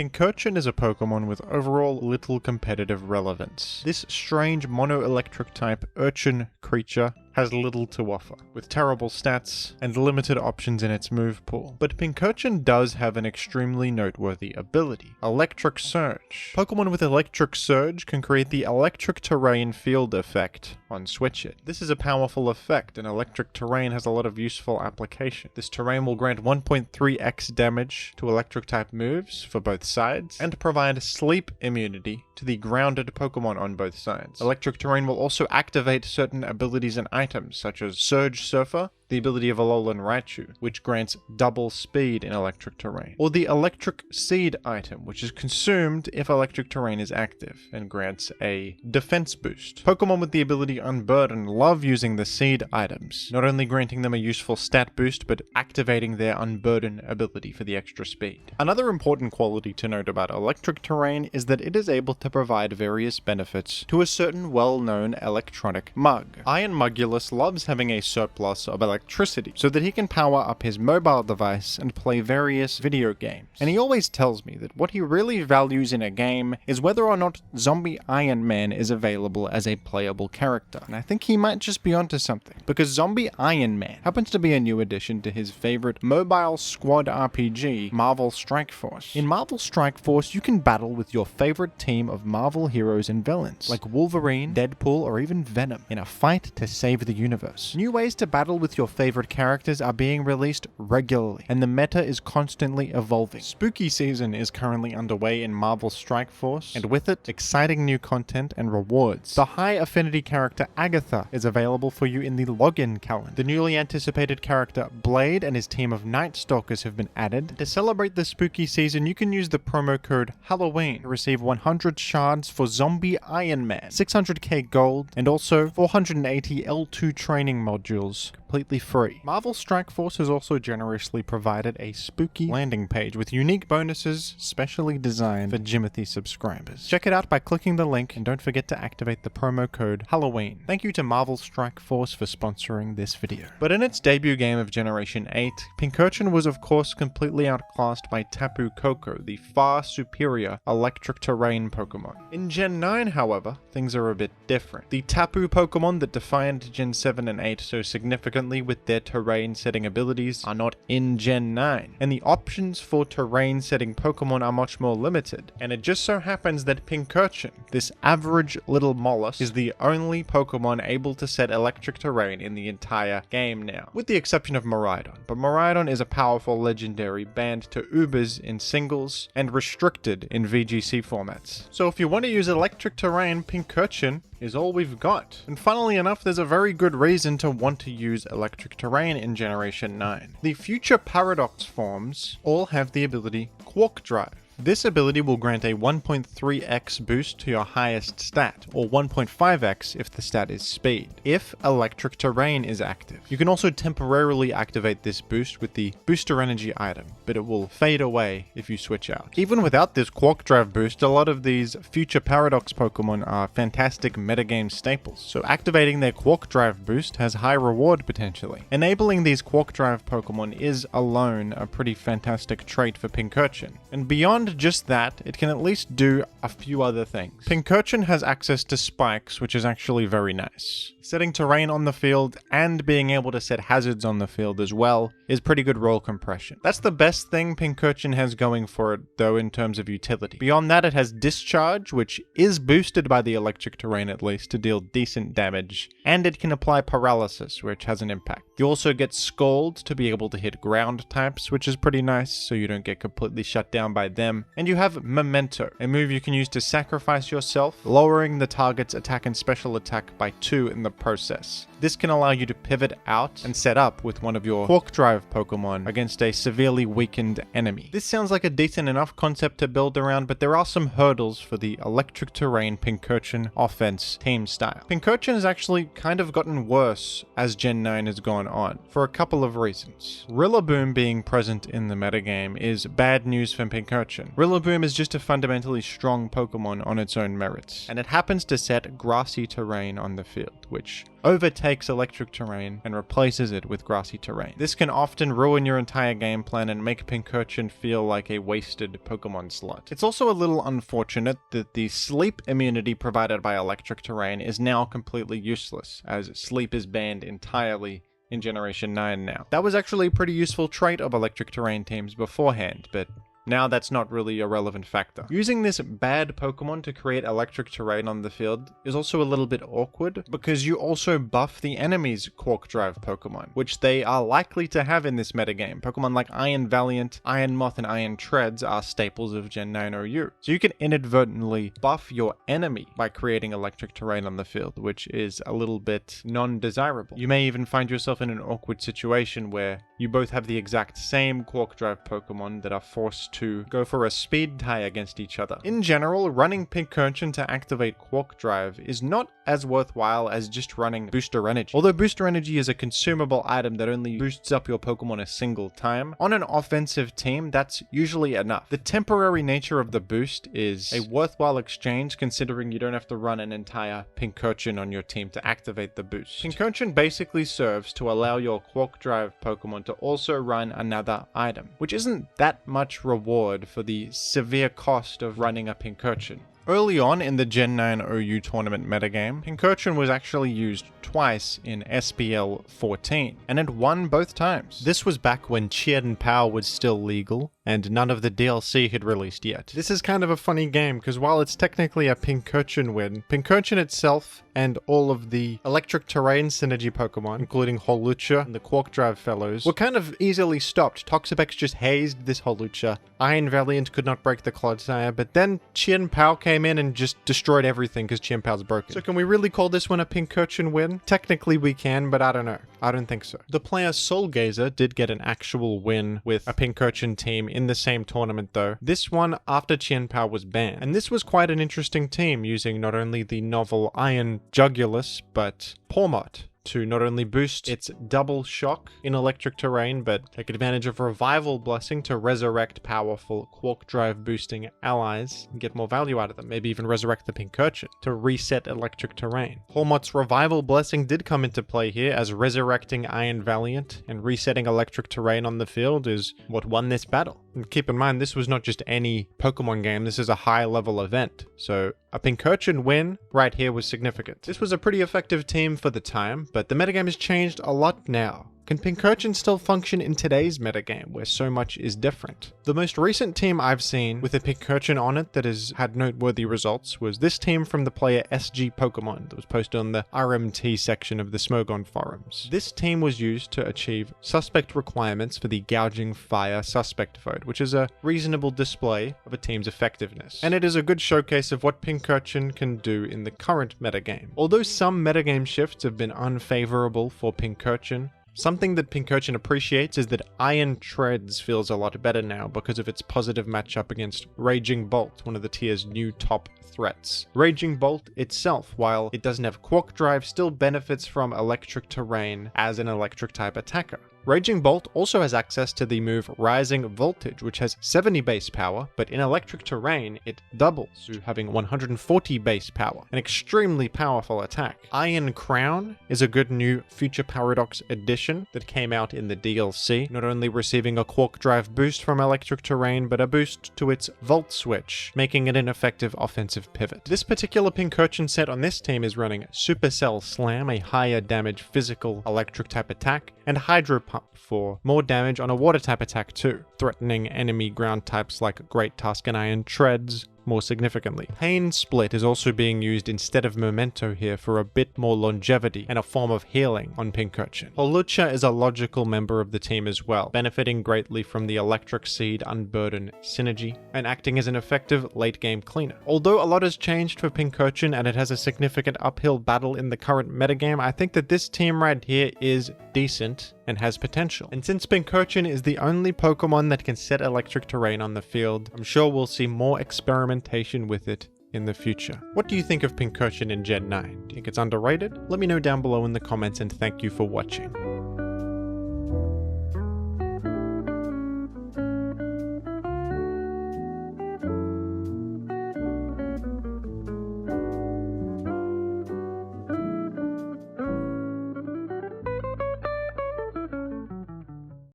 Pincurchin is a Pokemon with overall little competitive relevance. This strange mono-electric type urchin creature has little to offer, with terrible stats and limited options in its move pool. But Pincurchin does have an extremely noteworthy ability, Electric Surge. Pokemon with Electric Surge can create the electric terrain field effect on Switch It. This is a powerful effect, and electric terrain has a lot of useful application. This terrain will grant 1.3x damage to electric type moves for both sides, and provide sleep immunity to the grounded Pokemon on both sides. Electric terrain will also activate certain abilities and items, such as Surge Surfer, the ability of Alolan Raichu, which grants double speed in electric terrain, or the Electric Seed item, which is consumed if electric terrain is active, and grants a defense boost. Pokemon with the ability Unburden love using the seed items, not only granting them a useful stat boost, but activating their Unburden ability for the extra speed. Another important quality to note about electric terrain is that it is able to provide various benefits to a certain well-known electronic mug. Iron Mugulus loves having a surplus of electricity so that he can power up his mobile device and play various video games. And he always tells me that what he really values in a game is whether or not Zombie Iron Man is available as a playable character. And I think he might just be onto something, because Zombie Iron Man happens to be a new addition to his favorite mobile squad RPG, Marvel Strike Force. In Marvel Strike Force, you can battle with your favorite team of Marvel heroes and villains, like Wolverine, Deadpool, or even Venom, in a fight to save the universe. New ways to battle with your favorite characters are being released regularly, and the meta is constantly evolving. Spooky season is currently underway in Marvel Strike Force, and with it, exciting new content and rewards. The high affinity character Agatha is available for you in the login calendar. The newly anticipated character Blade and his team of Night Stalkers have been added. To celebrate the spooky season, you can use the promo code Halloween to receive 100 shards for Zombie Iron Man, 600k gold, and also 480 L2 training modules completely free. Marvel Strike Force has also generously provided a spooky landing page with unique bonuses specially designed for Jimothy subscribers. Check it out by clicking the link, and don't forget to activate the promo code Halloween. Thank you to Marvel Strike Force for sponsoring this video. But in its debut game of Generation 8, Pincurchin was of course completely outclassed by Tapu Koko, the far superior electric terrain Pokemon. In Gen 9, however, things are a bit different. The Tapu Pokemon that defined Gen 7 and 8 so significantly with their terrain setting abilities are not in Gen 9, and the options for terrain setting Pokemon are much more limited, and it just so happens that Pincurchin, this average little mollusk, is the only Pokemon able to set electric terrain in the entire game now, with the exception of Miraidon. But Miraidon is a powerful legendary banned to Ubers in singles and restricted in VGC formats. So if you want to use electric terrain, Pincurchin is all we've got. And funnily enough, there's a very good reason to want to use electric terrain in Generation 9. The future Paradox forms all have the ability Quark Drive. This ability will grant a 1.3x boost to your highest stat, or 1.5x if the stat is speed, if electric terrain is active. You can also temporarily activate this boost with the booster energy item, but it will fade away if you switch out. Even without this Quark Drive boost, a lot of these future Paradox Pokemon are fantastic metagame staples, so activating their Quark Drive boost has high reward potentially. Enabling these Quark Drive Pokemon is alone a pretty fantastic trait for Pincurchin, and beyond just that, it can at least do a few other things. Pincurchin has access to spikes, which is actually very nice. Setting terrain on the field and being able to set hazards on the field as well is pretty good roll compression. That's the best thing Pincurchin has going for it though in terms of utility. Beyond that, it has Discharge, which is boosted by the electric terrain at least to deal decent damage, and it can apply Paralysis, which has an impact. You also get Scald to be able to hit ground types, which is pretty nice so you don't get completely shut down by them. And you have Memento, a move you can use to sacrifice yourself, lowering the target's attack and special attack by 2 in the process. This can allow you to pivot out and set up with one of your Quark Drive Pokemon against a severely weakened enemy. This sounds like a decent enough concept to build around, but there are some hurdles for the electric terrain Pincurchin offense team style. Pincurchin has actually kind of gotten worse as Gen 9 has gone on, for a couple of reasons. Rillaboom being present in the metagame is bad news for Pincurchin. Pincurchin. Rillaboom is just a fundamentally strong Pokemon on its own merits, and it happens to set grassy terrain on the field, which overtakes electric terrain and replaces it with grassy terrain. This can often ruin your entire game plan and make Pincurchin feel like a wasted Pokemon slot. It's also a little unfortunate that the sleep immunity provided by electric terrain is now completely useless, as sleep is banned entirely in Generation 9 now. That was actually a pretty useful trait of electric terrain teams beforehand, but now that's not really a relevant factor. Using this bad Pokemon to create electric terrain on the field is also a little bit awkward, because you also buff the enemy's Quark Drive Pokemon, which they are likely to have in this metagame. Pokemon like Iron Valiant, Iron Moth, and Iron Treads are staples of Gen 9 OU. So you can inadvertently buff your enemy by creating electric terrain on the field, which is a little bit non-desirable. You may even find yourself in an awkward situation where you both have the exact same Quark Drive Pokemon that are forced to go for a speed tie against each other. In general, running Pincurchin to activate Quark Drive is not as worthwhile as just running Booster Energy. Although Booster Energy is a consumable item that only boosts up your Pokemon a single time, on an offensive team, that's usually enough. The temporary nature of the boost is a worthwhile exchange, considering you don't have to run an entire Pincurchin on your team to activate the boost. Pincurchin basically serves to allow your Quark Drive Pokemon to also run another item, which isn't that much reward for the severe cost of running a Pincurchin. Early on in the Gen 9 OU tournament metagame, Pincurchin was actually used twice in SPL 14, and it won both times. This was back when Chien Pao was still legal, and none of the DLC had released yet. This is kind of a funny game, because while it's technically a Pincurchin win, Pincurchin itself and all of the electric terrain synergy Pokemon, including Holucha and the Quark Drive fellows, were kind of easily stopped. Toxapex just hazed this Holucha. Iron Valiant could not break the Clodsire, but then Chien Pao came in and just destroyed everything because Chien Pao's broken. So can we really call this one a Pincurchin win? Technically we can, but I don't know. I don't think so. The player Soulgazer did get an actual win with a Pincurchin team in the same tournament though. This one after Chien Pao was banned. And this was quite an interesting team, using not only the novel Iron Jugulus, but Pawmot to not only boost its double shock in electric terrain, but take advantage of Revival Blessing to resurrect powerful Quark Drive boosting allies and get more value out of them. Maybe even resurrect the Pincurchin to reset electric terrain. Pawmot's Revival Blessing did come into play here, as resurrecting Iron Valiant and resetting electric terrain on the field is what won this battle. And keep in mind, this was not just any Pokemon game, this is a high-level event, so a Pincurchin win right here was significant. This was a pretty effective team for the time, but the metagame has changed a lot now. Can Pincurchin still function in today's metagame, where so much is different? The most recent team I've seen with a Pincurchin on it that has had noteworthy results was this team from the player SG Pokemon that was posted on the RMT section of the Smogon forums. This team was used to achieve suspect requirements for the Gouging Fire suspect vote, which is a reasonable display of a team's effectiveness. And it is a good showcase of what Pincurchin can do in the current metagame. Although some metagame shifts have been unfavorable for Pincurchin, something that Pincurchin appreciates is that Iron Treads feels a lot better now because of its positive matchup against Raging Bolt, one of the tier's new top threats. Raging Bolt itself, while it doesn't have Quark Drive, still benefits from electric terrain as an electric type attacker. Raging Bolt also has access to the move Rising Voltage, which has 70 base power, but in electric terrain, it doubles to having 140 base power, an extremely powerful attack. Iron Crown is a good new Future Paradox edition that came out in the DLC, not only receiving a Quark Drive boost from electric terrain, but a boost to its Volt Switch, making it an effective offensive pivot. This particular Pincurchin set on this team is running Supercell Slam, a higher damage physical electric type attack, and Hydro Pump for more damage on a water type attack too, threatening enemy ground types like Great Tusk and Iron Treads more significantly. Pain Split is also being used instead of Memento here for a bit more longevity and a form of healing on Pincurchin. Holucha is a logical member of the team as well, benefiting greatly from the Electric Seed Unburden synergy and acting as an effective late game cleaner. Although a lot has changed for Pincurchin and it has a significant uphill battle in the current metagame, I think that this team right here is decent and has potential. And since Pincurchin is the only Pokemon that can set electric terrain on the field, I'm sure we'll see more experimentation with it in the future. What do you think of Pincurchin in Gen 9? Do you think it's underrated? Let me know down below in the comments, and thank you for watching.